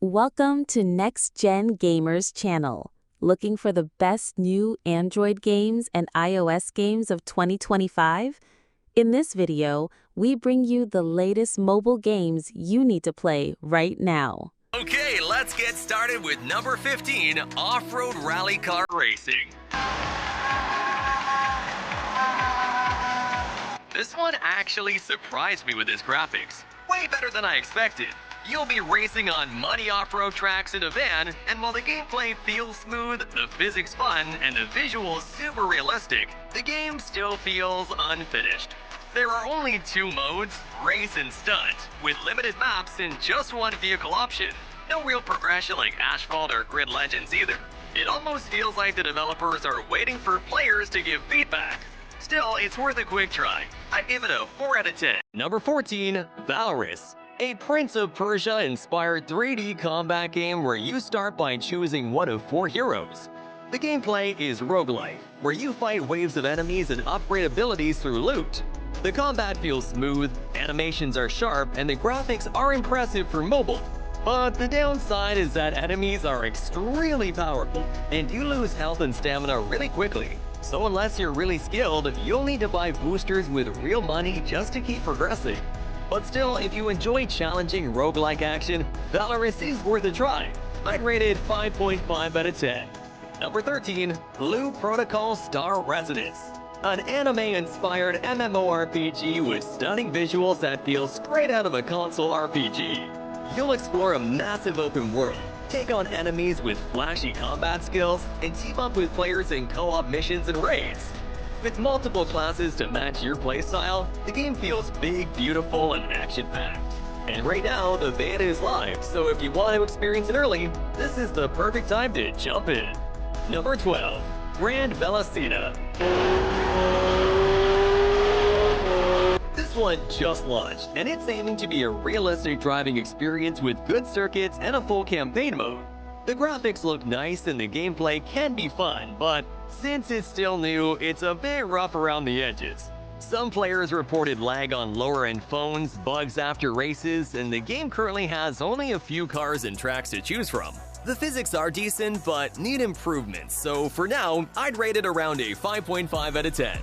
Welcome to NextGen Gamers channel. Looking for the best new Android games and iOS games of 2025? In this video, we bring you the latest mobile games you need to play right now. Okay, let's get started with number 15, Off-Road Rally Car Racing. This one actually surprised me with its graphics. Way better than I expected. You'll be racing on muddy off-road tracks in a van, and while the gameplay feels smooth, the physics fun, and the visuals super realistic, the game still feels unfinished. There are only two modes, race and stunt, with limited maps and just one vehicle option. No real progression like Asphalt or Grid Legends either. It almost feels like the developers are waiting for players to give feedback. Still, it's worth a quick try. I'd give it a 4 out of 10. Number 14, Valoris. A Prince of Persia-inspired 3D combat game where you start by choosing one of 4 heroes. The gameplay is roguelike, where you fight waves of enemies and upgrade abilities through loot. The combat feels smooth, animations are sharp, and the graphics are impressive for mobile. But the downside is that enemies are extremely powerful, and you lose health and stamina really quickly. So unless you're really skilled, you'll need to buy boosters with real money just to keep progressing. But still, if you enjoy challenging roguelike action, Valoris is worth a try. I'd rate it 5.5 out of 10. Number 13, Blue Protocol Star Resonance. An anime-inspired MMORPG with stunning visuals that feel straight out of a console RPG. You'll explore a massive open world, take on enemies with flashy combat skills, and team up with players in co-op missions and raids. With multiple classes to match your playstyle, the game feels big, beautiful, and action-packed. And right now, the beta is live, so if you want to experience it early, this is the perfect time to jump in. Number 12, Gran. This one just launched, and it's aiming to be a realistic driving experience with good circuits and a full campaign mode. The graphics look nice and the gameplay can be fun, but since it's still new, it's a bit rough around the edges. Some players reported lag on lower-end phones, bugs after races, and the game currently has only a few cars and tracks to choose from. The physics are decent, but need improvements, so for now, I'd rate it around a 5.5 out of 10.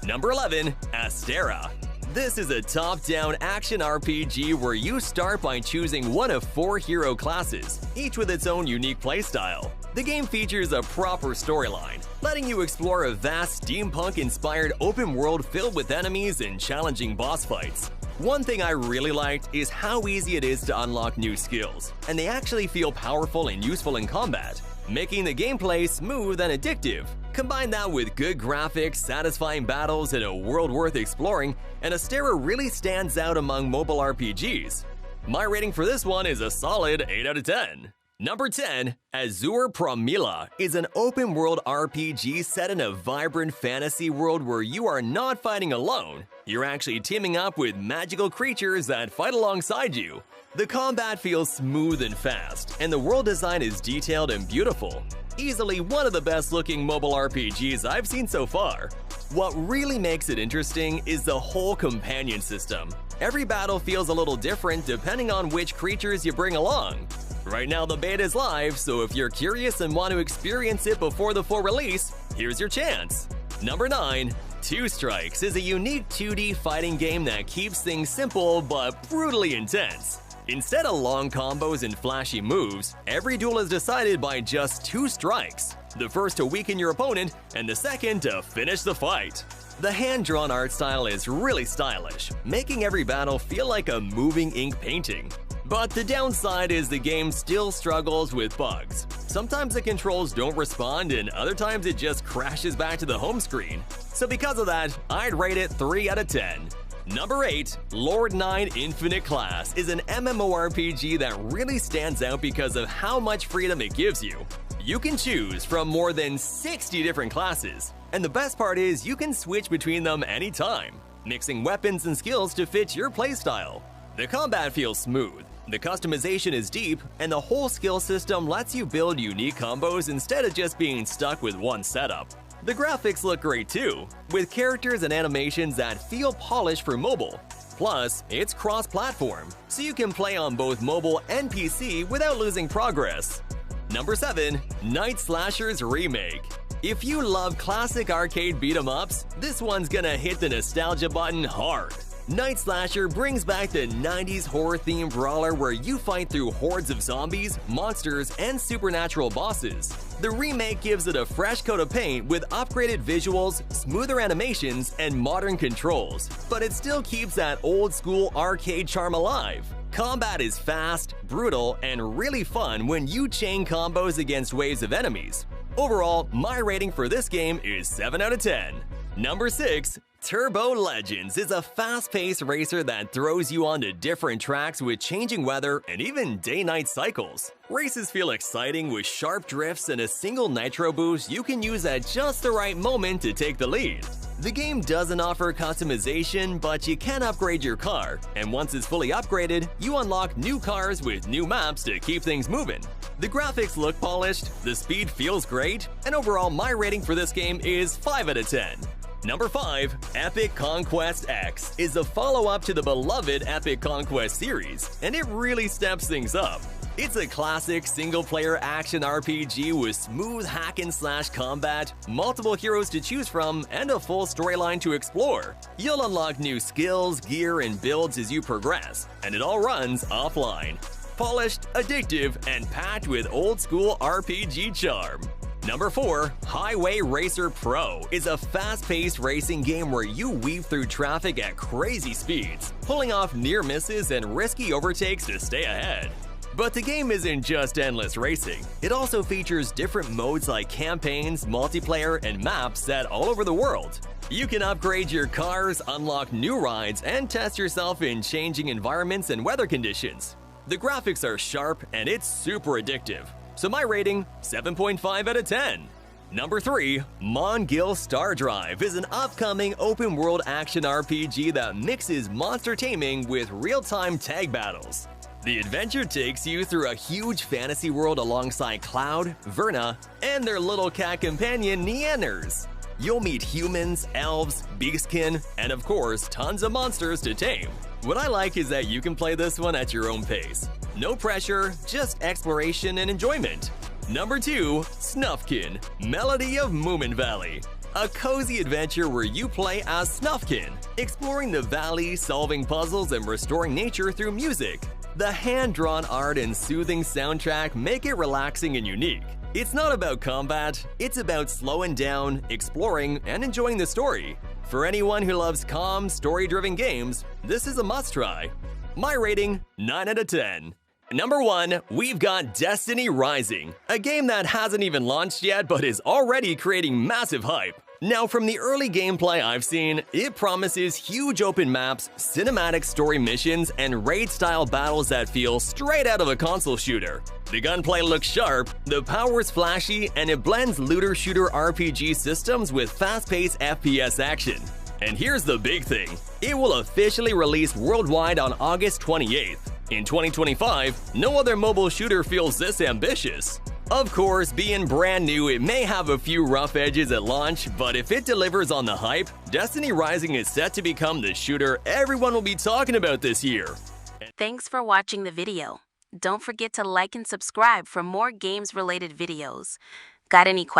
Number 11, Astera. This is a top-down action RPG where you start by choosing one of 4 hero classes, each with its own unique playstyle. The game features a proper storyline, letting you explore a vast steampunk-inspired open world filled with enemies and challenging boss fights. One thing I really liked is how easy it is to unlock new skills, and they actually feel powerful and useful in combat, making the gameplay smooth and addictive. Combine that with good graphics, satisfying battles, and a world worth exploring, and Astera really stands out among mobile RPGs. My rating for this one is a solid 8 out of 10. Number 10, Azur Promilia is an open-world RPG set in a vibrant fantasy world where you are not fighting alone. You're actually teaming up with magical creatures that fight alongside you. The combat feels smooth and fast, and the world design is detailed and beautiful. Easily one of the best-looking mobile RPGs I've seen so far. What really makes it interesting is the whole companion system. Every battle feels a little different depending on which creatures you bring along. Right now the beta is live, so if you're curious and want to experience it before the full release, here's your chance. Number 9, Two Strikes is a unique 2D fighting game that keeps things simple but brutally intense. Instead of long combos and flashy moves, every duel is decided by just 2 strikes, the first to weaken your opponent and the second to finish the fight. The hand-drawn art style is really stylish, making every battle feel like a moving ink painting. But the downside is the game still struggles with bugs. Sometimes the controls don't respond and other times it just crashes back to the home screen. So because of that, I'd rate it 3 out of 10. Number 8, Lordnine Infinite Class is an MMORPG that really stands out because of how much freedom it gives you. You can choose from more than 60 different classes, and the best part is you can switch between them anytime, mixing weapons and skills to fit your playstyle. The combat feels smooth, the customization is deep, and the whole skill system lets you build unique combos instead of just being stuck with one setup. The graphics look great too, with characters and animations that feel polished for mobile. Plus, it's cross-platform, so you can play on both mobile and PC without losing progress. Number 7. Night Slashers Remake. If you love classic arcade beat-em-ups, this one's gonna hit the nostalgia button hard. Night Slasher brings back the 90s horror-themed brawler where you fight through hordes of zombies, monsters, and supernatural bosses. The remake gives it a fresh coat of paint with upgraded visuals, smoother animations, and modern controls, but it still keeps that old-school arcade charm alive. Combat is fast, brutal, and really fun when you chain combos against waves of enemies. Overall, my rating for this game is 7 out of 10. Number 6. Turbo Legends is a fast-paced racer that throws you onto different tracks with changing weather and even day-night cycles. Races feel exciting with sharp drifts and a single nitro boost you can use at just the right moment to take the lead. The game doesn't offer customization, but you can upgrade your car, and once it's fully upgraded, you unlock new cars with new maps to keep things moving. The graphics look polished, the speed feels great, and overall my rating for this game is 5 out of 10. Number 5. Epic Conquest X is a follow-up to the beloved Epic Conquest series, and it really steps things up. It's a classic single-player action RPG with smooth hack-and-slash combat, multiple heroes to choose from, and a full storyline to explore. You'll unlock new skills, gear, and builds as you progress, and it all runs offline. Polished, addictive, and packed with old-school RPG charm. Number 4. Highway Racer Pro is a fast-paced racing game where you weave through traffic at crazy speeds, pulling off near misses and risky overtakes to stay ahead. But the game isn't just endless racing. It also features different modes like campaigns, multiplayer, and maps set all over the world. You can upgrade your cars, unlock new rides, and test yourself in changing environments and weather conditions. The graphics are sharp and it's super addictive. So my rating, 7.5 out of 10. Number 3. Mongil Star Drive is an upcoming open-world action RPG that mixes monster taming with real-time tag battles. The adventure takes you through a huge fantasy world alongside Cloud, Verna, and their little cat companion Neanners. You'll meet humans, elves, beastkin, and of course, tons of monsters to tame. What I like is that you can play this one at your own pace. No pressure, just exploration and enjoyment. Number 2. Snufkin, Melody of Moominvalley. A cozy adventure where you play as Snufkin, exploring the valley, solving puzzles, and restoring nature through music. The hand-drawn art and soothing soundtrack make it relaxing and unique. It's not about combat, it's about slowing down, exploring, and enjoying the story. For anyone who loves calm, story-driven games, this is a must-try. My rating, 9 out of 10. Number 1, we've got Destiny Rising, a game that hasn't even launched yet but is already creating massive hype. Now, from the early gameplay I've seen, it promises huge open maps, cinematic story missions, and raid-style battles that feel straight out of a console shooter. The gunplay looks sharp, the power is flashy, and it blends looter-shooter RPG systems with fast-paced FPS action. And here's the big thing, it will officially release worldwide on August 28th. In 2025, no other mobile shooter feels this ambitious. Of course, being brand new, it may have a few rough edges at launch, but if it delivers on the hype, Destiny Rising is set to become the shooter everyone will be talking about this year. Thanks for watching the video. Don't forget to like and subscribe for more games-related videos. Got any questions?